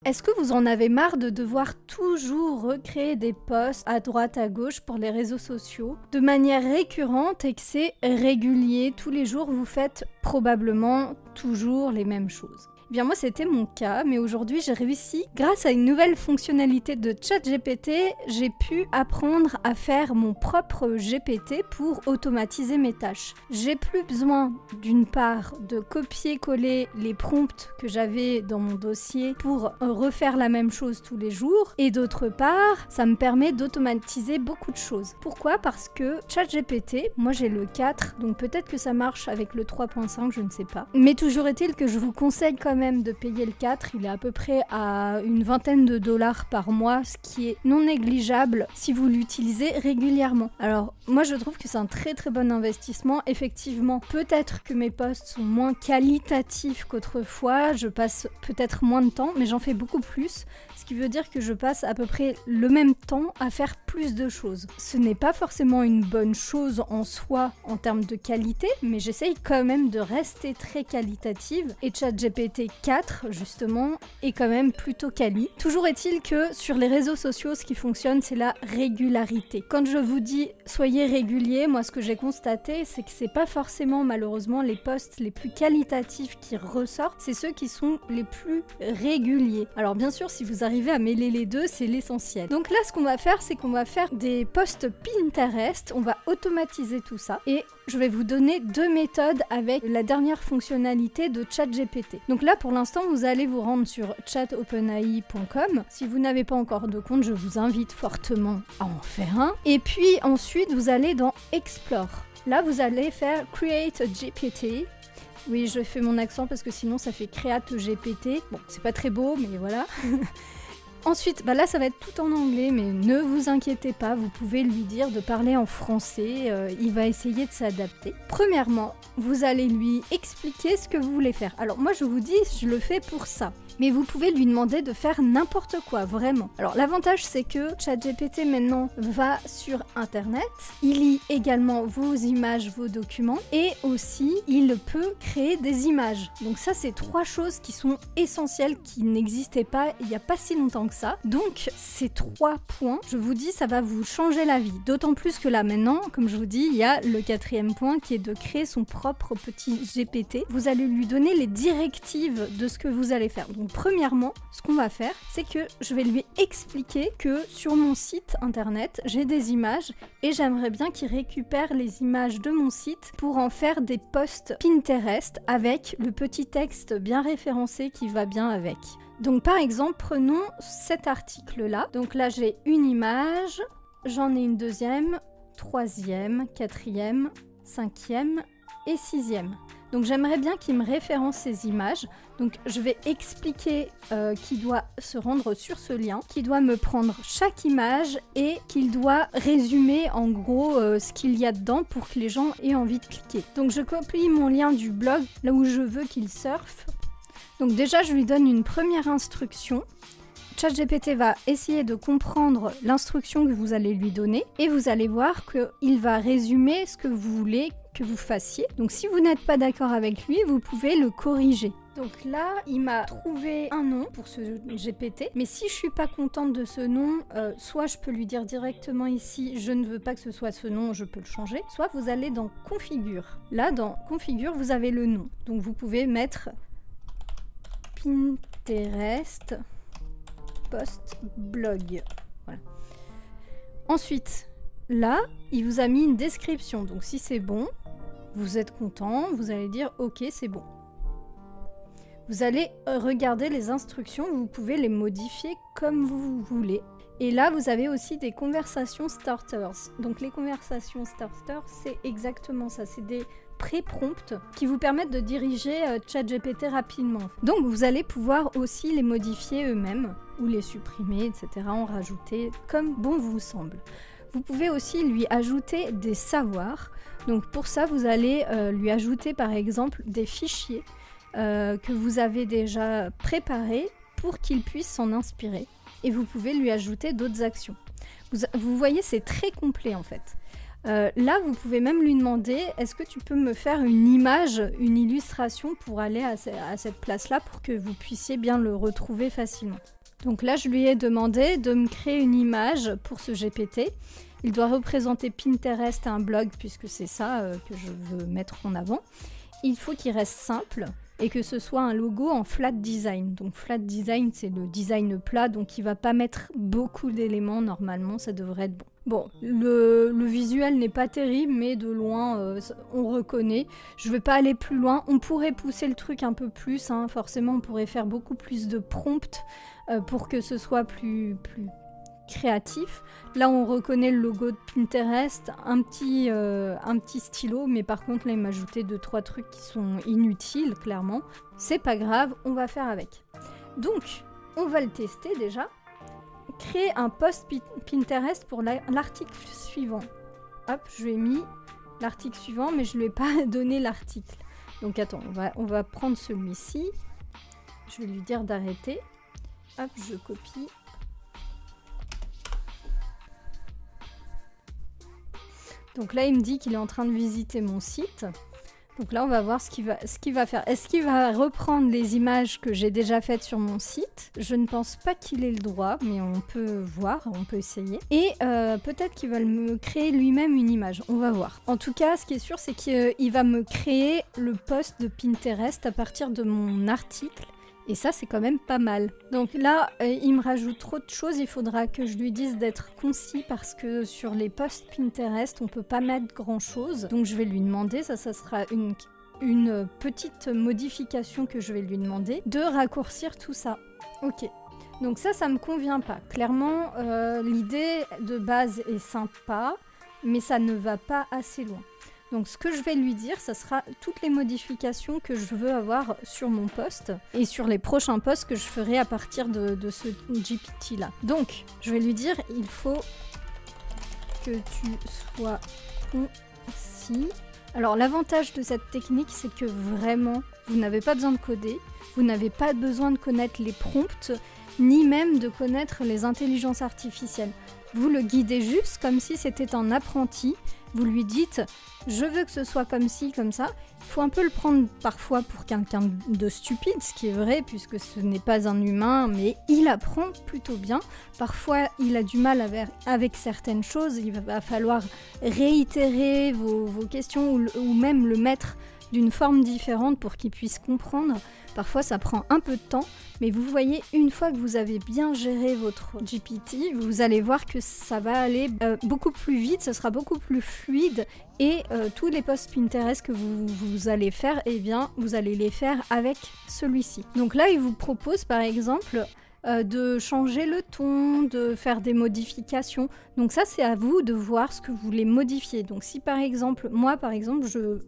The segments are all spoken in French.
Est-ce que vous en avez marre de devoir toujours recréer des posts à droite à gauche pour les réseaux sociaux de manière récurrente et que c'est régulier, tous les jours vous faites probablement toujours les mêmes choses? Eh bien moi c'était mon cas, mais aujourd'hui j'ai réussi, grâce à une nouvelle fonctionnalité de ChatGPT, j'ai pu apprendre à faire mon propre GPT pour automatiser mes tâches. J'ai plus besoin d'une part de copier-coller les prompts que j'avais dans mon dossier pour refaire la même chose tous les jours, et d'autre part, ça me permet d'automatiser beaucoup de choses. Pourquoi? Parce que ChatGPT, moi j'ai le 4, donc peut-être que ça marche avec le 3.5, je ne sais pas. Mais toujours est-il que je vous conseille quand même de payer le 4, il est à peu près à une vingtaine de dollars par mois, ce qui est non négligeable si vous l'utilisez régulièrement. Alors moi je trouve que c'est un très très bon investissement. Effectivement, peut-être que mes posts sont moins qualitatifs qu'autrefois, je passe peut-être moins de temps, mais j'en fais beaucoup plus, ce qui veut dire que je passe à peu près le même temps à faire plus de choses. Ce n'est pas forcément une bonne chose en soi en termes de qualité, mais j'essaye quand même de rester très qualitative, et ChatGPT 4 justement est quand même plutôt quali. Toujours est-il que sur les réseaux sociaux, ce qui fonctionne, c'est la régularité. Quand je vous dis soyez régulier, moi ce que j'ai constaté, c'est que c'est pas forcément malheureusement les posts les plus qualitatifs qui ressortent, c'est ceux qui sont les plus réguliers. Alors bien sûr, si vous arrivez à mêler les deux, c'est l'essentiel. Donc là, ce qu'on va faire, c'est qu'on va faire des posts Pinterest, on va automatiser tout ça, et je vais vous donner deux méthodes avec la dernière fonctionnalité de ChatGPT. Donc là, pour l'instant, vous allez vous rendre sur chatopenai.com. Si vous n'avez pas encore de compte, je vous invite fortement à en faire un. Et puis ensuite, vous allez dans Explore. Là, vous allez faire Create a GPT. Oui, je fais mon accent parce que sinon ça fait Create GPT. Bon, c'est pas très beau, mais voilà. Ensuite, bah là ça va être tout en anglais, mais ne vous inquiétez pas, vous pouvez lui dire de parler en français, il va essayer de s'adapter. Premièrement, vous allez lui expliquer ce que vous voulez faire. Alors moi je vous dis, je le fais pour ça. Mais vous pouvez lui demander de faire n'importe quoi, vraiment. Alors l'avantage c'est que ChatGPT maintenant va sur internet, il lit également vos images, vos documents, et aussi il peut créer des images. Donc ça c'est trois choses qui sont essentielles, qui n'existaient pas il n'y a pas si longtemps que ça. Donc ces trois points, je vous dis, ça va vous changer la vie. D'autant plus que là maintenant, comme je vous dis, il y a le quatrième point qui est de créer son propre petit GPT. Vous allez lui donner les directives de ce que vous allez faire. Donc premièrement, ce qu'on va faire, c'est que je vais lui expliquer que sur mon site internet, j'ai des images et j'aimerais bien qu'il récupère les images de mon site pour en faire des posts Pinterest avec le petit texte bien référencé qui va bien avec. Donc par exemple, prenons cet article-là. Donc là, j'ai une image, j'en ai une deuxième, troisième, quatrième, cinquième et sixième. Donc j'aimerais bien qu'il me référence ces images. Donc je vais expliquer qu'il doit se rendre sur ce lien, qu'il doit me prendre chaque image et qu'il doit résumer en gros ce qu'il y a dedans pour que les gens aient envie de cliquer. Donc je copie mon lien du blog là où je veux qu'il surfe. Donc déjà je lui donne une première instruction. ChatGPT va essayer de comprendre l'instruction que vous allez lui donner et vous allez voir qu'il va résumer ce que vous voulez que vous fassiez. Donc si vous n'êtes pas d'accord avec lui, vous pouvez le corriger. Donc là, il m'a trouvé un nom pour ce GPT, mais si je suis pas contente de ce nom, soit je peux lui dire directement ici, je ne veux pas que ce soit ce nom, je peux le changer, soit vous allez dans Configure. Là, dans Configure, vous avez le nom. Donc vous pouvez mettre Pinterest post blog. Voilà. Ensuite, là, il vous a mis une description. Donc si c'est bon, vous êtes content, vous allez dire OK, c'est bon. Vous allez regarder les instructions, vous pouvez les modifier comme vous voulez. Et là, vous avez aussi des conversations starters. Donc les conversations starters, c'est exactement ça, c'est des pré-prompts qui vous permettent de diriger ChatGPT rapidement. Donc vous allez pouvoir aussi les modifier eux-mêmes ou les supprimer, etc., en rajouter comme bon vous semble. Vous pouvez aussi lui ajouter des savoirs. Donc pour ça, vous allez lui ajouter par exemple des fichiers que vous avez déjà préparés pour qu'il puisse s'en inspirer. Et vous pouvez lui ajouter d'autres actions. Vous voyez, c'est très complet en fait. Là, vous pouvez même lui demander, est-ce que tu peux me faire une image, une illustration pour aller à cette place-là pour que vous puissiez bien le retrouver facilement. Donc là, je lui ai demandé de me créer une image pour ce GPT. Il doit représenter Pinterest à un blog puisque c'est ça que je veux mettre en avant. Il faut qu'il reste simple et que ce soit un logo en flat design. Donc flat design, c'est le design plat, donc il va pas mettre beaucoup d'éléments normalement, ça devrait être bon. Bon, le visuel n'est pas terrible, mais de loin, on reconnaît. Je vais pas aller plus loin. On pourrait pousser le truc un peu plus, hein. Forcément, on pourrait faire beaucoup plus de prompts pour que ce soit plus créatif. Là, on reconnaît le logo de Pinterest, un petit stylo, mais par contre, là, il m'a ajouté 2-3 trucs qui sont inutiles, clairement. C'est pas grave, on va faire avec. Donc, on va le tester déjà. Créer un post Pinterest pour l'article suivant. Hop, je lui ai mis l'article suivant, mais je lui ai pas donné l'article. Donc attends, on va prendre celui-ci. Je vais lui dire d'arrêter. Hop, je copie. Donc là, il me dit qu'il est en train de visiter mon site. Donc là, on va voir ce qu'il va faire. Est-ce qu'il va reprendre les images que j'ai déjà faites sur mon site? Je ne pense pas qu'il ait le droit, mais on peut voir, on peut essayer. Et peut-être qu'il va me créer lui-même une image. On va voir. En tout cas, ce qui est sûr, c'est qu'il va me créer le post de Pinterest à partir de mon article. Et ça, c'est quand même pas mal. Donc là, il me rajoute trop de choses. Il faudra que je lui dise d'être concis parce que sur les posts Pinterest, on peut pas mettre grand-chose. Donc je vais lui demander, ça sera une petite modification que je vais lui demander, de raccourcir tout ça. Ok. Donc ça me convient pas. Clairement, l'idée de base est sympa, mais ça ne va pas assez loin. Donc ce que je vais lui dire, ça sera toutes les modifications que je veux avoir sur mon post et sur les prochains posts que je ferai à partir de ce GPT là. Donc je vais lui dire, il faut que tu sois concis. Alors l'avantage de cette technique, c'est que vraiment, vous n'avez pas besoin de coder, vous n'avez pas besoin de connaître les prompts, ni même de connaître les intelligences artificielles. Vous le guidez juste comme si c'était un apprenti. Vous lui dites, je veux que ce soit comme ci, comme ça. Il faut un peu le prendre parfois pour quelqu'un de stupide, ce qui est vrai, puisque ce n'est pas un humain, mais il apprend plutôt bien. Parfois, il a du mal avec certaines choses. Il va falloir réitérer vos questions ou même le mettre d'une forme différente pour qu'il puisse comprendre. Parfois, ça prend un peu de temps, mais vous voyez, une fois que vous avez bien géré votre GPT, vous allez voir que ça va aller beaucoup plus vite, ce sera beaucoup plus fluide et tous les posts Pinterest que vous allez faire, eh bien, vous allez les faire avec celui-ci. Donc là, il vous propose par exemple de changer le ton, de faire des modifications. Donc ça, c'est à vous de voir ce que vous voulez modifier. Donc si par exemple, moi par exemple, je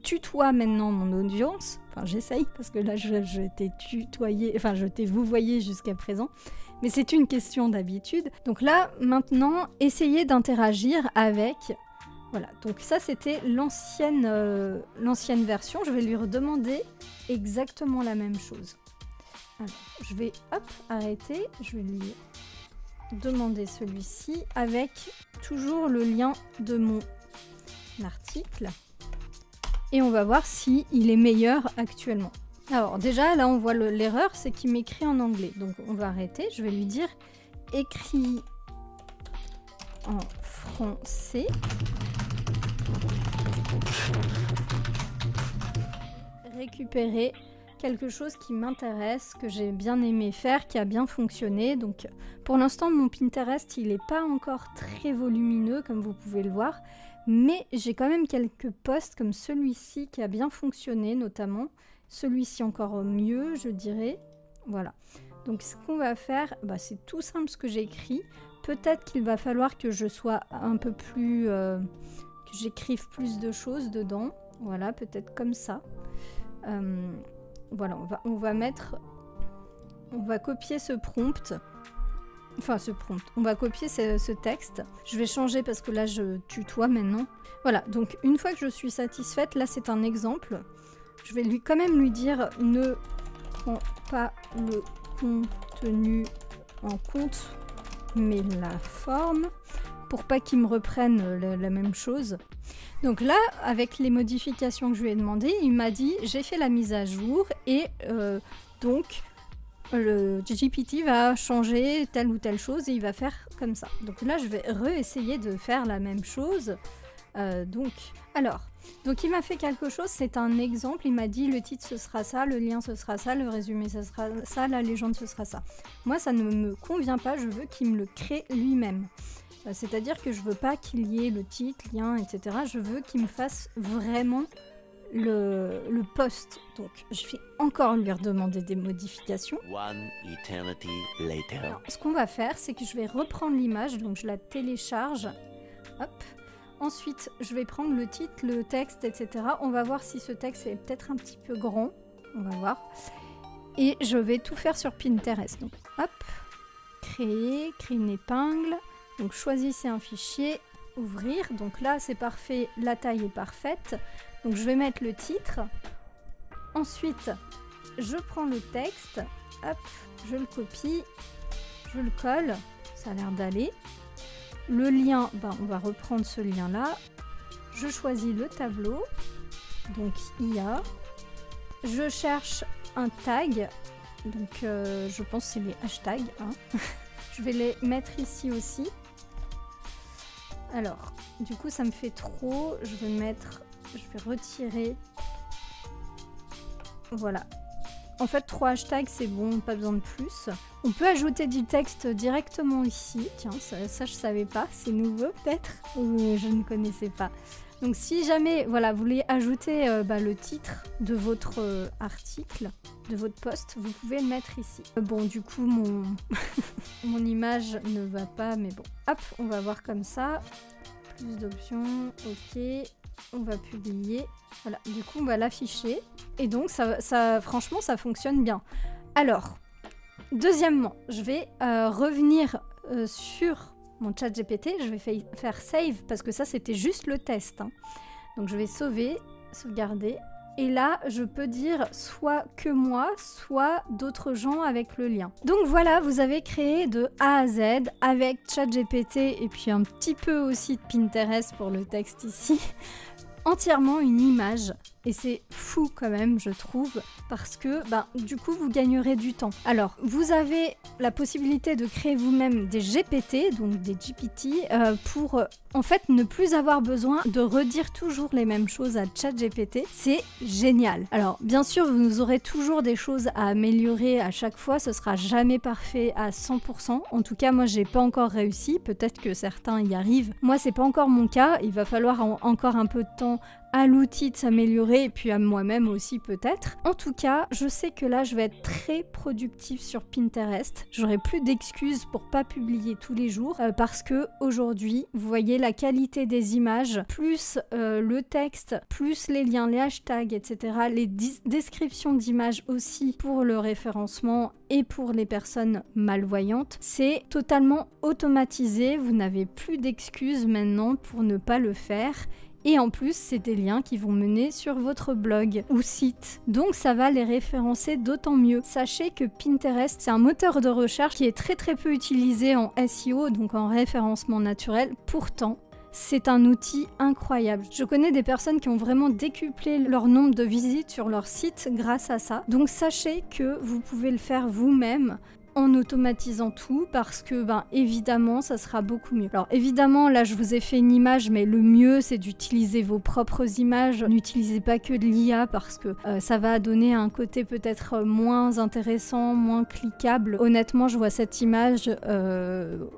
tutoie maintenant mon audience, enfin j'essaye parce que là je t'ai tutoyé, enfin je t'ai vouvoyé jusqu'à présent, mais c'est une question d'habitude. Donc là maintenant essayez d'interagir avec, voilà, donc ça c'était l'ancienne version. Je vais lui redemander exactement la même chose. Alors je vais arrêter, je vais lui demander celui-ci avec toujours le lien de mon article. Et on va voir si il est meilleur actuellement. Alors déjà, là on voit l'erreur, c'est qu'il m'écrit en anglais. Donc on va arrêter, je vais lui dire écrit en français. Récupérer quelque chose qui m'intéresse, que j'ai bien aimé faire, qui a bien fonctionné. Donc pour l'instant, mon Pinterest, il n'est pas encore très volumineux comme vous pouvez le voir. Mais j'ai quand même quelques posts comme celui-ci qui a bien fonctionné notamment. Celui-ci encore mieux, je dirais. Voilà. Donc ce qu'on va faire, c'est tout simple ce que j'ai écrit. Peut-être qu'il va falloir que je sois un peu plus... que j'écrive plus de choses dedans. Voilà, peut-être comme ça. Voilà, on va copier ce prompt. Enfin, on va copier ce texte. Je vais changer parce que là, je tutoie maintenant. Voilà, donc une fois que je suis satisfaite, là, c'est un exemple. Je vais quand même lui dire, ne prends pas le contenu en compte, mais la forme. pour pas qu'il me reprenne la même chose. Donc là, avec les modifications que je lui ai demandées, il m'a dit j'ai fait la mise à jour et donc le GPT va changer telle ou telle chose et il va faire comme ça. Donc là, je vais réessayer de faire la même chose. Donc il m'a fait quelque chose, c'est un exemple, il m'a dit le titre ce sera ça, le lien ce sera ça, le résumé ce sera ça, la légende ce sera ça. Moi ça ne me convient pas, je veux qu'il me le crée lui-même. C'est-à-dire que je veux pas qu'il y ait le titre, lien, etc. Je veux qu'il me fasse vraiment le post. Donc je vais encore lui redemander des modifications. One eternity later. Alors, ce qu'on va faire, c'est que je vais reprendre l'image, donc je la télécharge. Hop. Ensuite, je vais prendre le titre, le texte, etc. On va voir si ce texte est peut-être un petit peu grand. On va voir. Et je vais tout faire sur Pinterest. Donc, hop, créer une épingle. Donc, choisissez un fichier, ouvrir. Donc là, c'est parfait, la taille est parfaite. Donc, je vais mettre le titre. Ensuite, je prends le texte. Hop, je le copie. Je le colle. Ça a l'air d'aller. Le lien, on va reprendre ce lien-là. Je choisis le tableau, donc IA. Je cherche un tag, donc je pense que c'est les hashtags. Hein. Je vais les mettre ici aussi. Alors, du coup, ça me fait trop. Je vais retirer. Voilà. En fait, 3 hashtags, c'est bon, pas besoin de plus. On peut ajouter du texte directement ici. Tiens, ça je savais pas, c'est nouveau peut-être, ou je ne connaissais pas. Donc si jamais, voilà, vous voulez ajouter le titre de votre article, de votre post, vous pouvez le mettre ici. Bon, du coup, mon image ne va pas, mais bon. Hop, on va voir comme ça. Plus d'options, ok. On va publier. Voilà, du coup, on va l'afficher. Et donc, franchement, ça fonctionne bien. Alors, deuxièmement, je vais revenir sur mon chat GPT. Je vais faire save parce que ça, c'était juste le test. Hein. Donc, je vais sauvegarder. Et là, je peux dire soit que moi, soit d'autres gens avec le lien. Donc voilà, vous avez créé de A à Z avec ChatGPT et puis un petit peu aussi de Pinterest pour le texte ici. Entièrement une image. Et c'est fou quand même, je trouve, parce que du coup, vous gagnerez du temps. Alors, vous avez la possibilité de créer vous-même des GPT, donc des GPT, pour en fait ne plus avoir besoin de redire toujours les mêmes choses à ChatGPT. C'est génial. Alors, bien sûr, vous aurez toujours des choses à améliorer à chaque fois. Ce sera jamais parfait à 100%. En tout cas, moi, j'ai pas encore réussi. Peut-être que certains y arrivent. Moi, c'est pas encore mon cas. Il va falloir encore un peu de temps à l'outil de s'améliorer et puis à moi-même aussi peut-être. En tout cas, je sais que là, je vais être très productive sur Pinterest. J'aurai plus d'excuses pour pas publier tous les jours parce que aujourd'hui, vous voyez la qualité des images, plus le texte, plus les liens, les hashtags, etc. Les descriptions d'images aussi pour le référencement et pour les personnes malvoyantes. C'est totalement automatisé. Vous n'avez plus d'excuses maintenant pour ne pas le faire. Et en plus, c'est des liens qui vont mener sur votre blog ou site. Donc ça va les référencer d'autant mieux. Sachez que Pinterest, c'est un moteur de recherche qui est très très peu utilisé en SEO, donc en référencement naturel. Pourtant, c'est un outil incroyable. Je connais des personnes qui ont vraiment décuplé leur nombre de visites sur leur site grâce à ça. Donc sachez que vous pouvez le faire vous-même en automatisant tout parce que évidemment ça sera beaucoup mieux. Alors évidemment là je vous ai fait une image mais le mieux c'est d'utiliser vos propres images. N'utilisez pas que de l'IA parce que ça va donner un côté peut-être moins intéressant, moins cliquable. Honnêtement je vois cette image,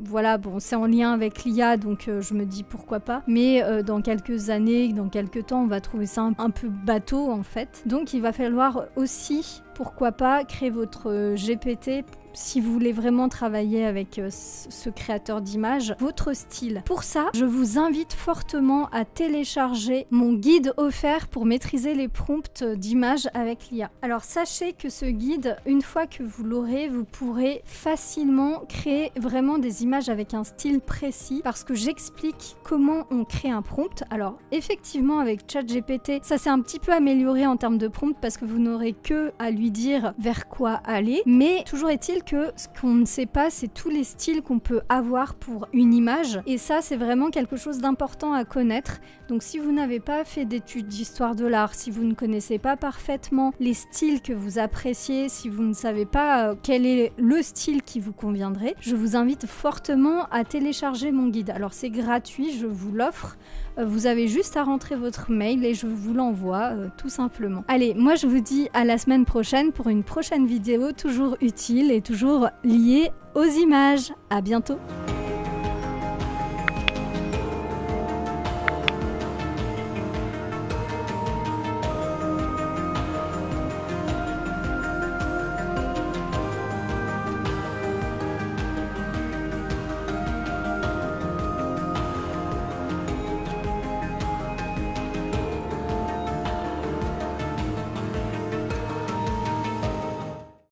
voilà bon c'est en lien avec l'IA donc je me dis pourquoi pas. Mais dans quelques années, dans quelques temps on va trouver ça un peu bateau en fait. Donc il va falloir aussi pourquoi pas créer votre GPT si vous voulez vraiment travailler avec ce créateur d'images, votre style. Pour ça, je vous invite fortement à télécharger mon guide offert pour maîtriser les prompts d'images avec l'IA. Alors sachez que ce guide, une fois que vous l'aurez, vous pourrez facilement créer vraiment des images avec un style précis parce que j'explique comment on crée un prompt. Alors effectivement avec ChatGPT, ça s'est un petit peu amélioré en termes de prompt parce que vous n'aurez que à lui lui dire vers quoi aller, mais toujours est-il que ce qu'on ne sait pas, c'est tous les styles qu'on peut avoir pour une image, et ça c'est vraiment quelque chose d'important à connaître. Donc si vous n'avez pas fait d'études d'histoire de l'art, si vous ne connaissez pas parfaitement les styles que vous appréciez, si vous ne savez pas quel est le style qui vous conviendrait, je vous invite fortement à télécharger mon guide. Alors c'est gratuit, je vous l'offre. Vous avez juste à rentrer votre mail et je vous l'envoie tout simplement. Allez, moi je vous dis à la semaine prochaine pour une prochaine vidéo toujours utile et toujours liée aux images. À bientôt!